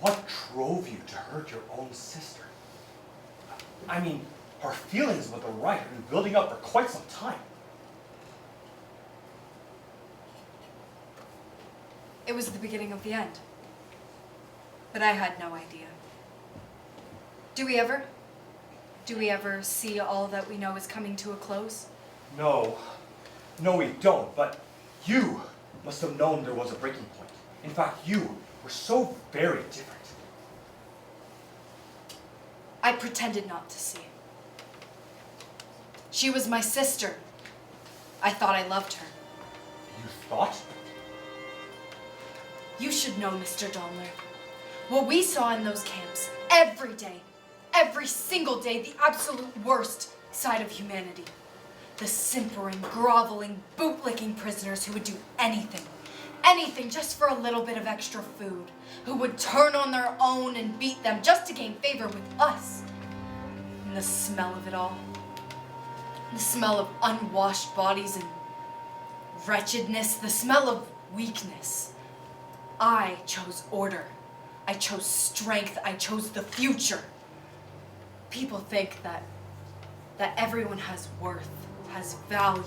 What drove you to hurt your own sister? I mean, her feelings about the Reich have been building up for quite some time. It was the beginning of the end. But I had no idea. Do we ever? Do we ever see all that we know is coming to a close? No. No, we don't, but you must have known there was a breaking point. In fact, you were so very different. I pretended not to see. She was my sister. I thought I loved her. You thought? You should know, Mr. Daimler. What we saw in those camps, every day, every single day, the absolute worst side of humanity. The simpering, groveling, bootlicking prisoners who would do anything, anything just for a little bit of extra food, who would turn on their own and beat them just to gain favor with us. And the smell of it all, the smell of unwashed bodies and wretchedness, the smell of weakness. I chose order. I chose strength. I chose the future. People think that everyone has worth, has value,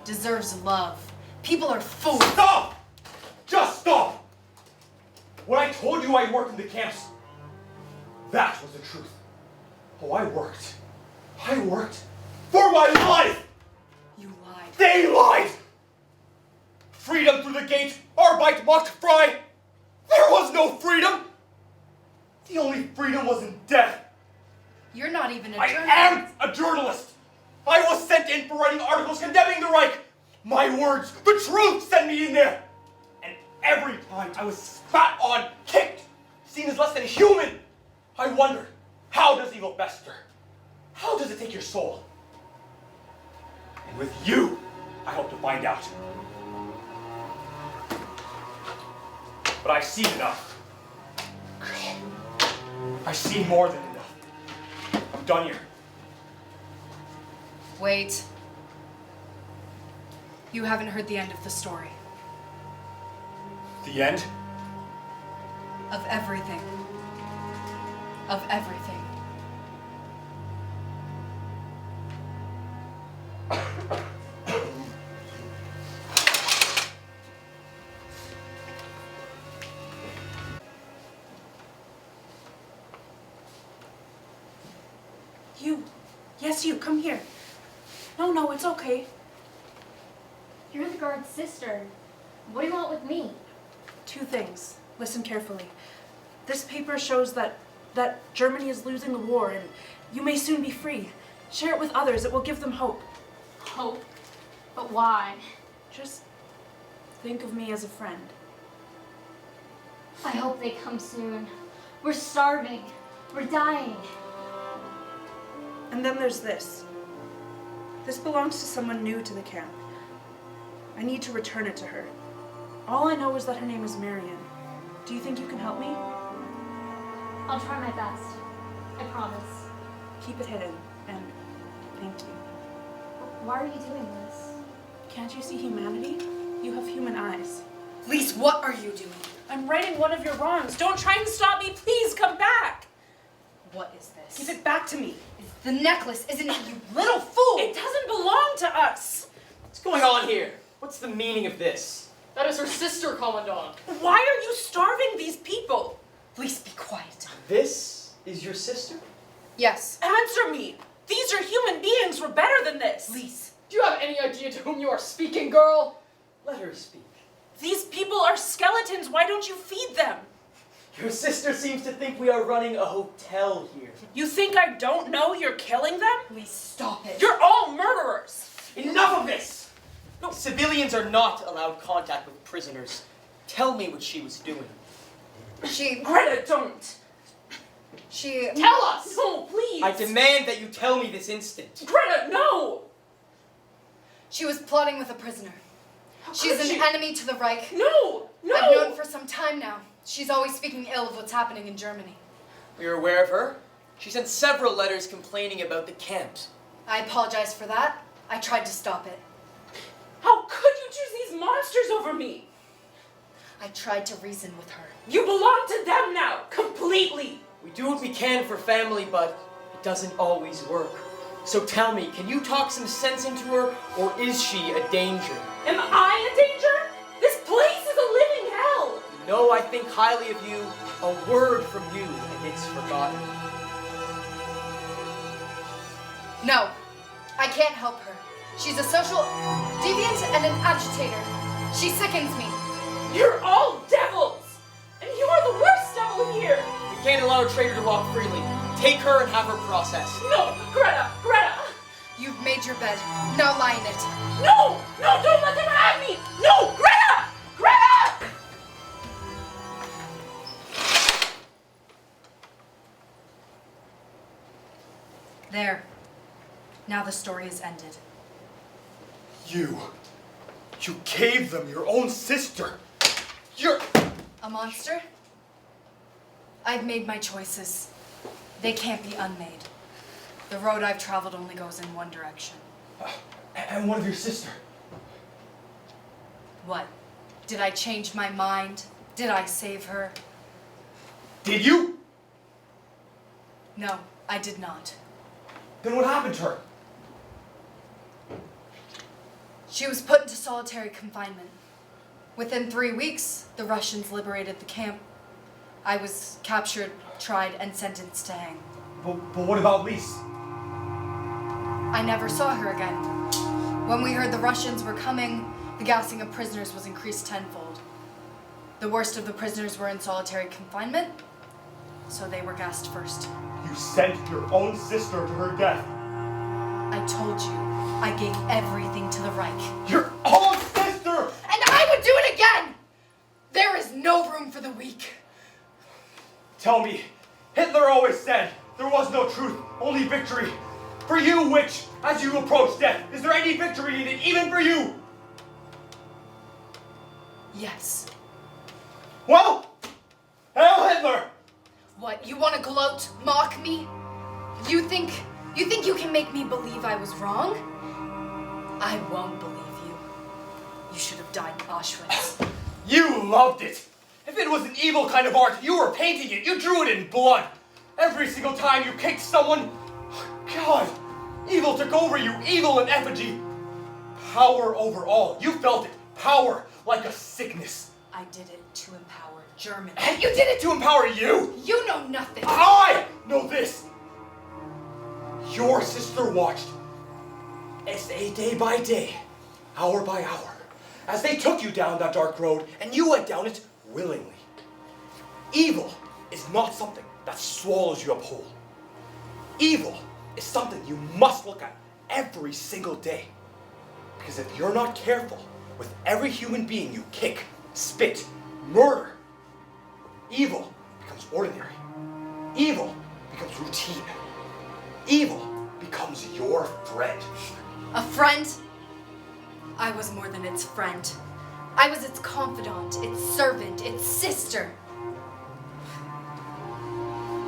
deserves love. People are fools. Stop! Just stop! When I told you I worked in the camps, that was the truth. Oh, I worked. I worked for my life! You lied. They lied! Freedom through the gate, Arbeit macht frei! There was no freedom! The only freedom was in death. You're not even a I journalist. am a journalist! I was sent in for writing articles condemning the Reich! My words, the truth sent me in there! And every time I was spat on, kicked, seen as less than human, I wondered, how does evil fester? How does it take your soul? And with you, I hope to find out. But I've seen enough. I've seen more than enough. I'm done here. Wait. You haven't heard the end of the story. The end? Of everything. Of everything. You. Yes, you. Come here. No, it's okay. You're the guard's sister. What do you want with me? Two things. Listen carefully. This paper shows that Germany is losing the war and you may soon be free. Share it with others. It will give them hope. Hope? But why? Just think of me as a friend. I hope they come soon. We're starving. We're dying. And then there's this. This belongs to someone new to the camp. I need to return it to her. All I know is that her name is Marion. Do you think you can help me? I'll try my best. I promise. Keep it hidden, and thank you. Why are you doing this? Can't you see humanity? You have human eyes. Lise, what are you doing? I'm righting one of your wrongs. Don't try and stop me. Please come back. What is this? Give it back to me. It's the necklace, isn't it, you little fool? It doesn't belong to us. What's going on here? What's the meaning of this? That is her sister, Commandant. Why are you starving these people? Please be quiet. This is your sister? Yes. Answer me. These are human beings. We're better than this. Lise. Do you have any idea to whom you are speaking, girl? Let her speak. These people are skeletons. Why don't you feed them? Your sister seems to think we are running a hotel here. You think I don't know you're killing them? Lise, stop it. You're all murderers. Enough of this! No, civilians are not allowed contact with prisoners. Tell me what she was doing. Greta, don't. Tell us! No, please. I demand that you tell me this instant. Greta, no. She was plotting with a prisoner. She's could an she? enemy to the Reich. No. I've known for some time now. She's always speaking ill of what's happening in Germany. We are aware of her. She sent several letters complaining about the camps. I apologize for that. I tried to stop it. How could you choose these monsters over me? I tried to reason with her. You belong to them now, completely. We do what we can for family, but it doesn't always work. So tell me, can you talk some sense into her, or is she a danger? Am I a danger? This place is a living hell. You know I think highly of you. A word from you, and it's forgotten. No, I can't help her. She's a social deviant and an agitator. She sickens me. You're all devils, and you are the worst devil here. We can't allow a traitor to walk freely. Take her and have her processed. No, Greta, Greta. You've made your bed. Now lie in it. No, no, don't let them have me. No, Greta, Greta. There. Now the story is ended. You gave them your own sister. You're... A monster? I've made my choices. They can't be unmade. The road I've traveled only goes in one direction. And one of your sister. What? Did I change my mind? Did I save her? Did you? No, I did not. Then what happened to her? She was put into solitary confinement. Within 3 weeks, the Russians liberated the camp. I was captured, tried, and sentenced to hang. But what about Lise? I never saw her again. When we heard the Russians were coming, the gassing of prisoners was increased tenfold. The worst of the prisoners were in solitary confinement, so they were gassed first. You sent your own sister to her death. I told you, I gave everything to the Reich. Your own sister! And I would do it again! There is no room for the weak. Tell me, Hitler always said there was no truth, only victory. For you, which, as you approach death, is there any victory in it, even for you? Yes. Well, hail Hitler! What, you want to gloat, mock me? You think you can make me believe I was wrong? I won't believe you. You should have died in Auschwitz. You loved it. If it was an evil kind of art, you were painting it. You drew it in blood. Every single time you kicked someone, God, evil took over you, evil in effigy. Power over all. You felt it. Power like a sickness. I did it to empower Germany. And you did it to empower you. You know nothing. I know this. Your sister watched as they, day by day, hour by hour, as they took you down that dark road, and you went down it willingly. Evil is not something that swallows you up whole. Evil is something you must look at every single day. Because if you're not careful with every human being you kick, spit, murder, evil becomes ordinary. Evil becomes routine. Evil becomes your friend. A friend? I was more than its friend. I was its confidant, its servant, its sister.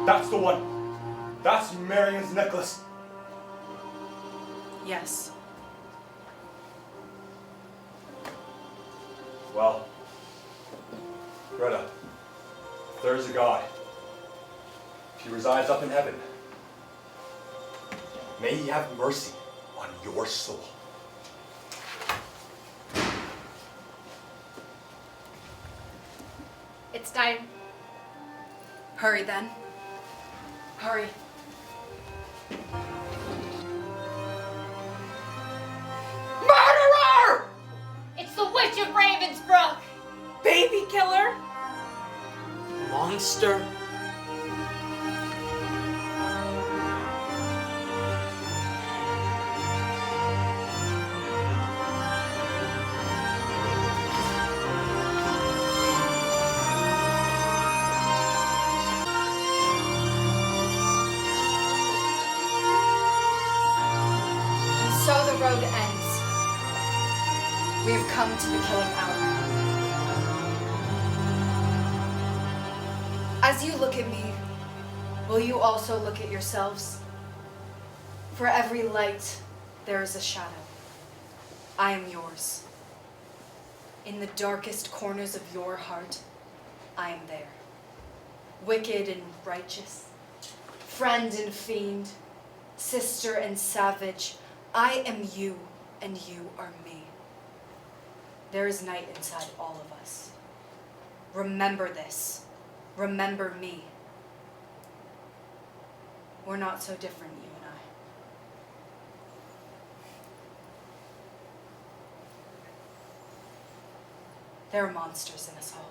That's the one. That's Marion's necklace. Yes. Well, Greta, if there's a God, if he resides up in heaven, may he have mercy on your soul. It's time. Hurry then. Hurry. Murderer! It's the Witch of Ravensbrook! Baby killer? Monster? So the road ends. We have come to the killing hour. As you look at me, will you also look at yourselves? For every light, there is a shadow. I am yours. In the darkest corners of your heart, I am there. Wicked and righteous, friend and fiend, sister and savage, I am you and you are me. There is night inside all of us. Remember this. Remember me. We're not so different, you and I. There are monsters in us all.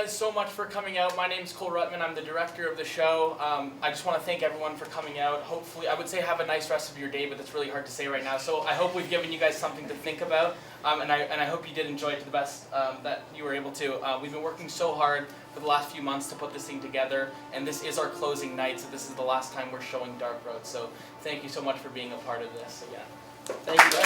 So much for coming out. My name's Rutman. I'm the director of the show. I just want to thank everyone for coming out. Hopefully, I would say have a nice rest of your day, but that's really hard to say right now. So I hope we've given you guys something to think about, and I hope you did enjoy it to the best that you were able to. We've been working so hard for the last few months to put this thing together, and this is our closing night, so this is the last time we're showing Dark Road. So thank you so much for being a part of this again. Thank you.